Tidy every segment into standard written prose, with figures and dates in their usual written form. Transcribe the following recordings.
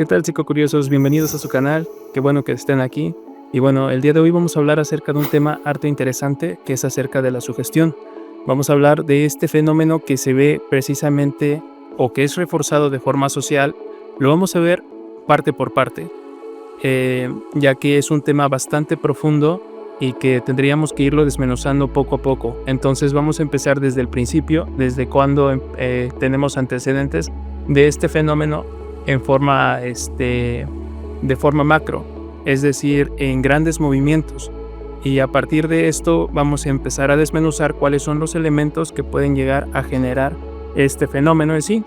¿Qué tal, psicocuriosos? Bienvenidos a su canal. Qué bueno que estén aquí. Y bueno, el día de hoy vamos a hablar acerca de un tema harto interesante, que es acerca de la sugestión. Vamos a hablar de este fenómeno que se ve precisamente o que es reforzado de forma social. Lo vamos a ver parte por parte, ya que es un tema bastante profundo y que tendríamos que irlo desmenuzando poco a poco. Entonces vamos a empezar desde el principio, desde cuando tenemos antecedentes de este fenómeno en forma, de forma macro, es decir, en grandes movimientos. Y a partir de esto vamos a empezar a desmenuzar cuáles son los elementos que pueden llegar a generar este fenómeno en sí.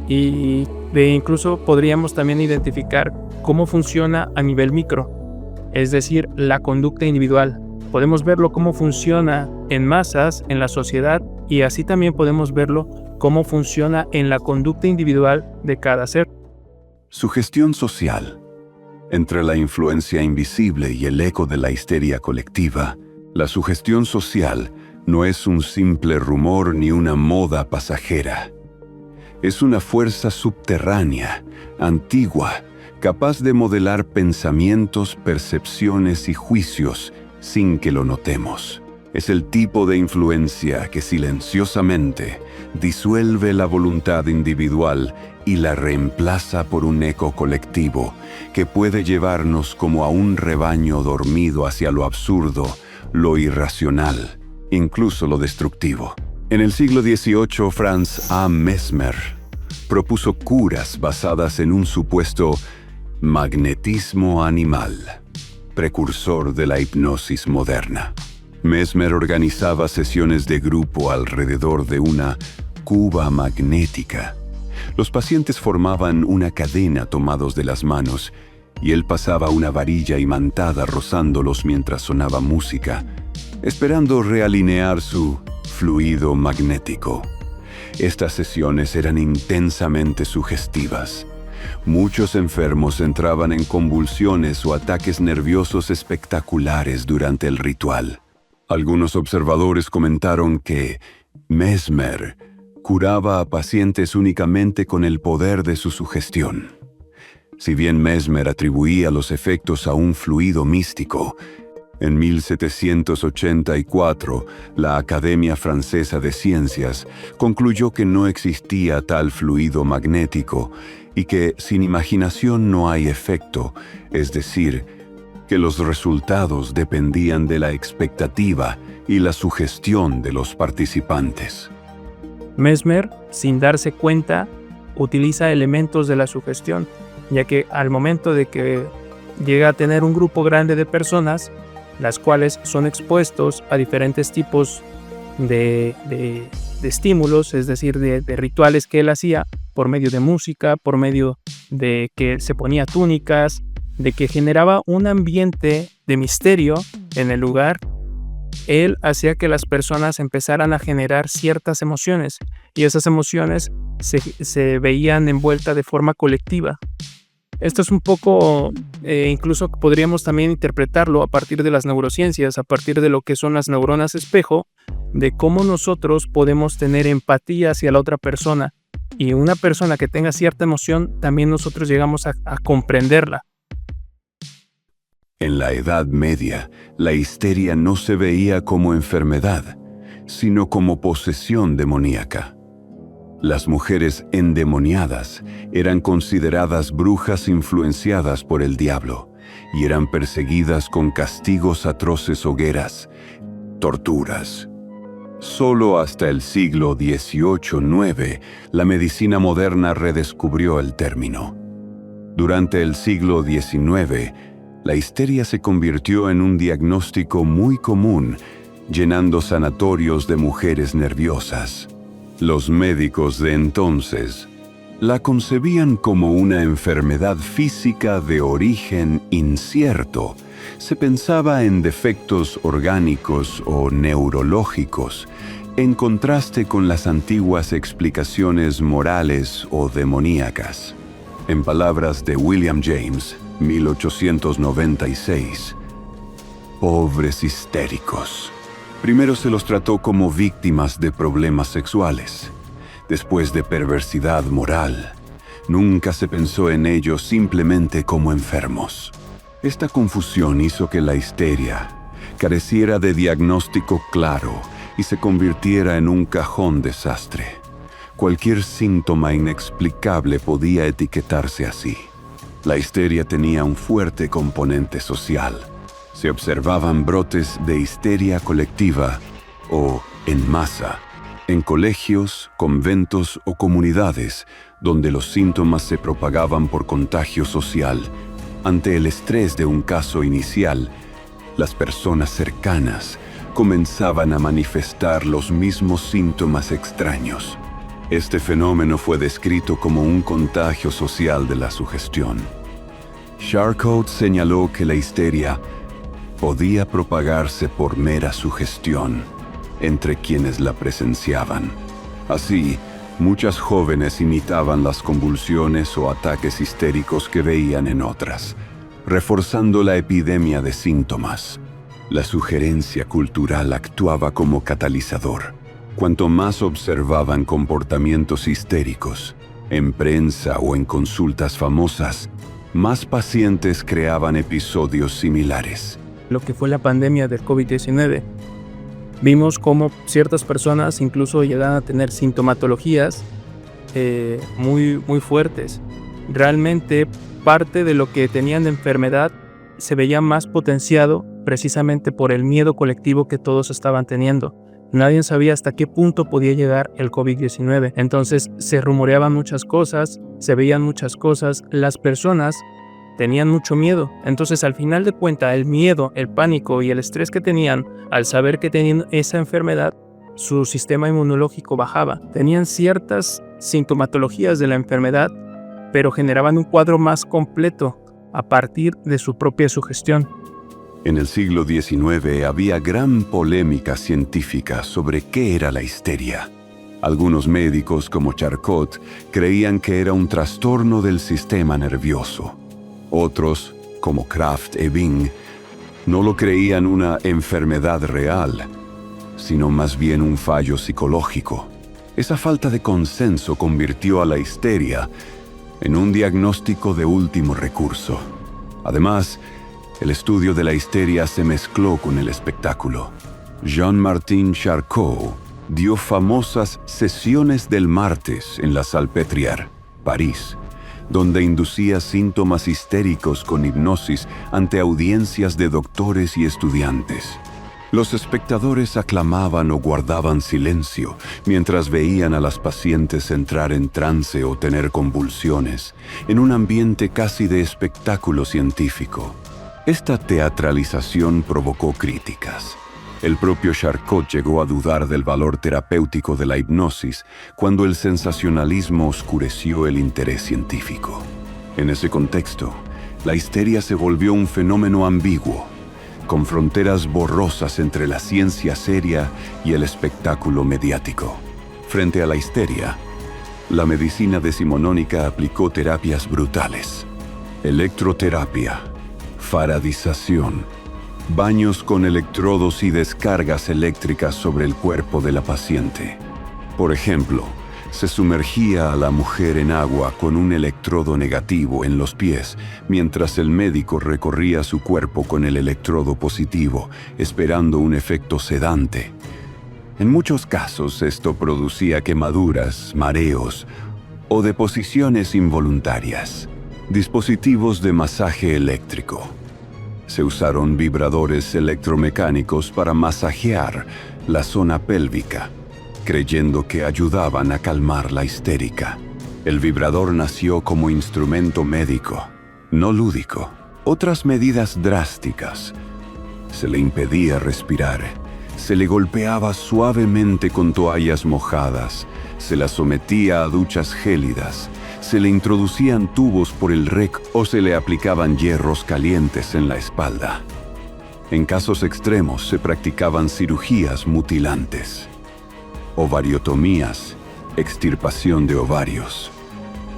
Y incluso podríamos también identificar cómo funciona a nivel micro, es decir, la conducta individual. Podemos verlo cómo funciona en masas, en la sociedad, y así también podemos verlo cómo funciona en la conducta individual de cada ser. Sugestión social. Entre la influencia invisible y el eco de la histeria colectiva, la sugestión social no es un simple rumor ni una moda pasajera. Es una fuerza subterránea, antigua, capaz de modelar pensamientos, percepciones y juicios sin que lo notemos. Es el tipo de influencia que silenciosamente disuelve la voluntad individual y la reemplaza por un eco colectivo que puede llevarnos como a un rebaño dormido hacia lo absurdo, lo irracional, incluso lo destructivo. En el siglo XVIII, Franz A. Mesmer propuso curas basadas en un supuesto magnetismo animal, precursor de la hipnosis moderna. Mesmer organizaba sesiones de grupo alrededor de una cuba magnética. Los pacientes formaban una cadena tomados de las manos y él pasaba una varilla imantada rozándolos mientras sonaba música, esperando realinear su fluido magnético. Estas sesiones eran intensamente sugestivas. Muchos enfermos entraban en convulsiones o ataques nerviosos espectaculares durante el ritual. Algunos observadores comentaron que Mesmer curaba a pacientes únicamente con el poder de su sugestión. Si bien Mesmer atribuía los efectos a un fluido místico, en 1784, la Academia Francesa de Ciencias concluyó que no existía tal fluido magnético y que sin imaginación no hay efecto, es decir, que los resultados dependían de la expectativa y la sugestión de los participantes. Mesmer, sin darse cuenta, utiliza elementos de la sugestión, ya que al momento de que llega a tener un grupo grande de personas, las cuales son expuestos a diferentes tipos de estímulos, es decir, de rituales que él hacía por medio de música, por medio de que se ponía túnicas, de que generaba un ambiente de misterio en el lugar. Él hacía que las personas empezaran a generar ciertas emociones y esas emociones se veían envueltas de forma colectiva. Esto es un poco, incluso podríamos también interpretarlo a partir de las neurociencias, a partir de lo que son las neuronas espejo, de cómo nosotros podemos tener empatía hacia la otra persona, y una persona que tenga cierta emoción, también nosotros llegamos a comprenderla. En la Edad Media, la histeria no se veía como enfermedad, sino como posesión demoníaca. Las mujeres endemoniadas eran consideradas brujas influenciadas por el diablo y eran perseguidas con castigos atroces, hogueras, torturas. Solo hasta el siglo XVIII-IX, la medicina moderna redescubrió el término. Durante el siglo XIX, la histeria se convirtió en un diagnóstico muy común, llenando sanatorios de mujeres nerviosas. Los médicos de entonces la concebían como una enfermedad física de origen incierto. Se pensaba en defectos orgánicos o neurológicos, en contraste con las antiguas explicaciones morales o demoníacas. En palabras de William James, 1896, pobres histéricos. Primero se los trató como víctimas de problemas sexuales, después de perversidad moral, Nunca se pensó en ellos simplemente como enfermos. Esta confusión hizo que la histeria careciera de diagnóstico claro y se convirtiera en un cajón desastre. Cualquier síntoma inexplicable podía etiquetarse así. La histeria tenía un fuerte componente social. Se observaban brotes de histeria colectiva o en masa, en colegios, conventos o comunidades, donde los síntomas se propagaban por contagio social. Ante el estrés de un caso inicial, las personas cercanas comenzaban a manifestar los mismos síntomas extraños. Este fenómeno fue descrito como un contagio social de la sugestión. Charcot señaló que la histeria podía propagarse por mera sugestión entre quienes la presenciaban. Así, muchas jóvenes imitaban las convulsiones o ataques histéricos que veían en otras, reforzando la epidemia de síntomas. La sugerencia cultural actuaba como catalizador. Cuanto más observaban comportamientos histéricos, en prensa o en consultas famosas, más pacientes creaban episodios similares. Lo que fue la pandemia del COVID-19. Vimos cómo ciertas personas incluso llegaban a tener sintomatologías muy fuertes. Realmente parte de lo que tenían de enfermedad se veía más potenciado precisamente por el miedo colectivo que todos estaban teniendo. Nadie sabía hasta qué punto podía llegar el COVID-19. Entonces se rumoreaban muchas cosas, se veían muchas cosas, las personas tenían mucho miedo. Entonces al final de cuentas el miedo, el pánico y el estrés que tenían al saber que tenían esa enfermedad, su sistema inmunológico bajaba. Tenían ciertas sintomatologías de la enfermedad, pero generaban un cuadro más completo a partir de su propia sugestión. En el siglo XIX había gran polémica científica sobre qué era la histeria. Algunos médicos, como Charcot, creían que era un trastorno del sistema nervioso. Otros, como Kraft y Bing, no lo creían una enfermedad real, sino más bien un fallo psicológico. Esa falta de consenso convirtió a la histeria en un diagnóstico de último recurso. Además, el estudio de la histeria se mezcló con el espectáculo. Jean-Martin Charcot dio famosas sesiones del martes en la Salpêtrière, París, donde inducía síntomas histéricos con hipnosis ante audiencias de doctores y estudiantes. Los espectadores aclamaban o guardaban silencio mientras veían a las pacientes entrar en trance o tener convulsiones, en un ambiente casi de espectáculo científico. Esta teatralización provocó críticas. El propio Charcot llegó a dudar del valor terapéutico de la hipnosis cuando el sensacionalismo oscureció el interés científico. En ese contexto, la histeria se volvió un fenómeno ambiguo, con fronteras borrosas entre la ciencia seria y el espectáculo mediático. Frente a la histeria, la medicina decimonónica aplicó terapias brutales: electroterapia, faradización, baños con electrodos y descargas eléctricas sobre el cuerpo de la paciente. Por ejemplo, se sumergía a la mujer en agua con un electrodo negativo en los pies, mientras el médico recorría su cuerpo con el electrodo positivo, esperando un efecto sedante. En muchos casos esto producía quemaduras, mareos o deposiciones involuntarias. Dispositivos de masaje eléctrico. Se usaron vibradores electromecánicos para masajear la zona pélvica, creyendo que ayudaban a calmar la histérica. El vibrador nació como instrumento médico, no lúdico. Otras medidas drásticas. Se le impedía respirar, se le golpeaba suavemente con toallas mojadas, se la sometía a duchas gélidas, se le introducían tubos por el recto o se le aplicaban hierros calientes en la espalda. En casos extremos se practicaban cirugías mutilantes, ovariotomías, extirpación de ovarios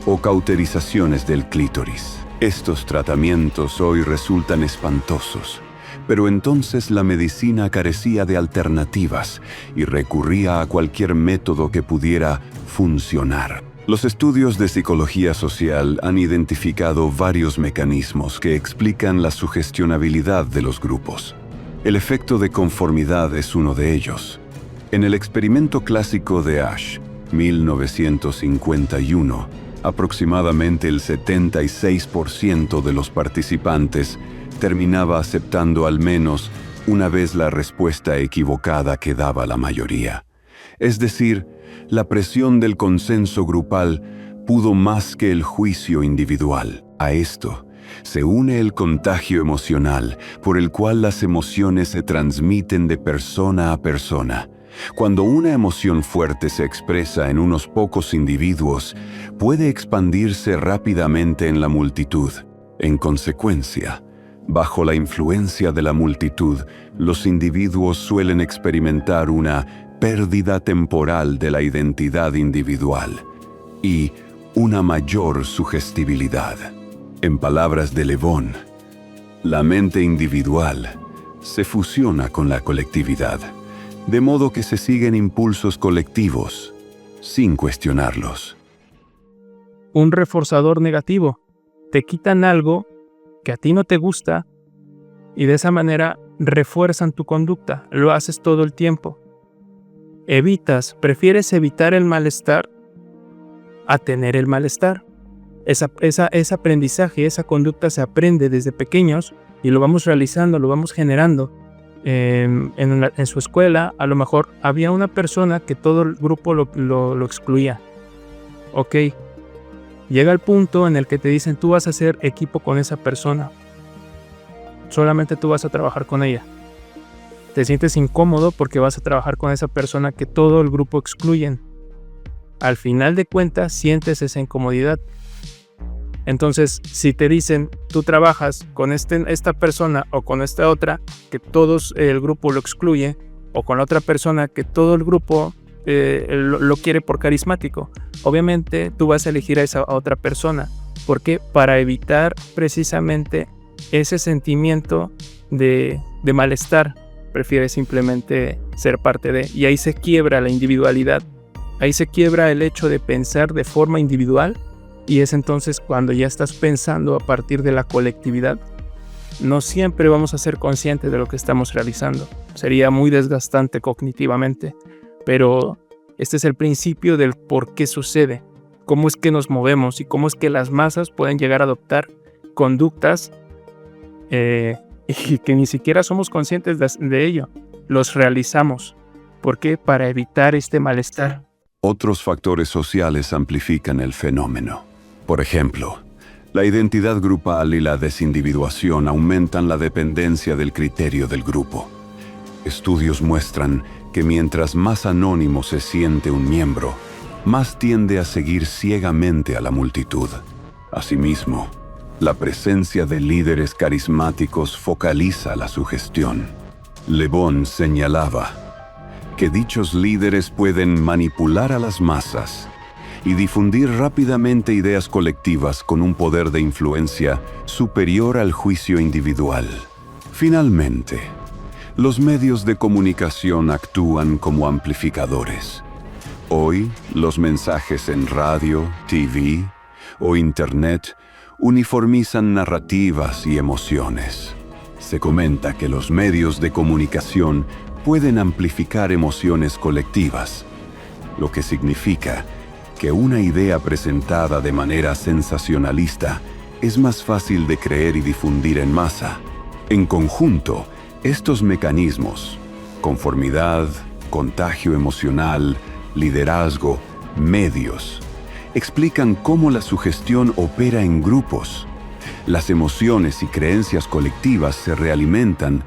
o cauterizaciones del clítoris. Estos tratamientos hoy resultan espantosos, pero entonces la medicina carecía de alternativas y recurría a cualquier método que pudiera funcionar. Los estudios de psicología social han identificado varios mecanismos que explican la sugestionabilidad de los grupos. El efecto de conformidad es uno de ellos. En el experimento clásico de Asch, 1951, aproximadamente el 76% de los participantes terminaba aceptando al menos una vez la respuesta equivocada que daba la mayoría. Es decir, la presión del consenso grupal pudo más que el juicio individual. A esto se une el contagio emocional, por el cual las emociones se transmiten de persona a persona. Cuando una emoción fuerte se expresa en unos pocos individuos, puede expandirse rápidamente en la multitud. En consecuencia, bajo la influencia de la multitud, los individuos suelen experimentar una pérdida temporal de la identidad individual y una mayor sugestibilidad. En palabras de Le Bon, la mente individual se fusiona con la colectividad, de modo que se siguen impulsos colectivos sin cuestionarlos. Un reforzador negativo. Te quitan algo que a ti no te gusta y de esa manera refuerzan tu conducta. Lo haces todo el tiempo. Prefieres evitar el malestar a tener el malestar. Ese aprendizaje, esa conducta se aprende desde pequeños y lo vamos realizando, lo vamos generando. En su escuela, a lo mejor había una persona que todo el grupo lo excluía. Ok, llega el punto en el que te dicen tú vas a hacer equipo con esa persona. Solamente tú vas a trabajar con ella. Te sientes incómodo porque vas a trabajar con esa persona que todo el grupo excluyen. Al final de cuentas, sientes esa incomodidad. Entonces, si te dicen, tú trabajas con esta persona o con esta otra, que todo el grupo lo excluye, o con la otra persona que todo el grupo lo quiere por carismático, obviamente tú vas a elegir a esa otra persona. ¿Por qué? Para evitar precisamente ese sentimiento de malestar. Prefieres simplemente ser parte de, y ahí se quiebra la individualidad, ahí se quiebra el hecho de pensar de forma individual, y es entonces cuando ya estás pensando a partir de la colectividad. No siempre vamos a ser conscientes de lo que estamos realizando, sería muy desgastante cognitivamente, pero este es el principio del por qué sucede, cómo es que nos movemos y cómo es que las masas pueden llegar a adoptar conductas y que ni siquiera somos conscientes de ello. Los realizamos. ¿Por qué? Para evitar este malestar. Otros factores sociales amplifican el fenómeno. Por ejemplo, la identidad grupal y la desindividuación aumentan la dependencia del criterio del grupo. Estudios muestran que mientras más anónimo se siente un miembro, más tiende a seguir ciegamente a la multitud. Asimismo, la presencia de líderes carismáticos focaliza la sugestión. Le Bon señalaba que dichos líderes pueden manipular a las masas y difundir rápidamente ideas colectivas con un poder de influencia superior al juicio individual. Finalmente, los medios de comunicación actúan como amplificadores. Hoy, los mensajes en radio, TV o Internet uniformizan narrativas y emociones. Se comenta que los medios de comunicación pueden amplificar emociones colectivas, lo que significa que una idea presentada de manera sensacionalista es más fácil de creer y difundir en masa. En conjunto, estos mecanismos, conformidad, contagio emocional, liderazgo, medios, explican cómo la sugestión opera en grupos. Las emociones y creencias colectivas se realimentan,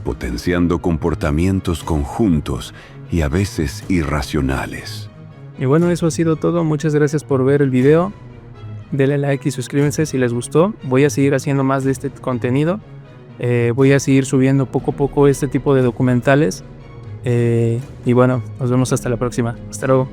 potenciando comportamientos conjuntos y a veces irracionales. Y bueno, eso ha sido todo. Muchas gracias por ver el video. Denle like y suscríbanse si les gustó. Voy a seguir haciendo más de este contenido. Voy a seguir subiendo poco a poco este tipo de documentales. Y bueno, nos vemos hasta la próxima. Hasta luego.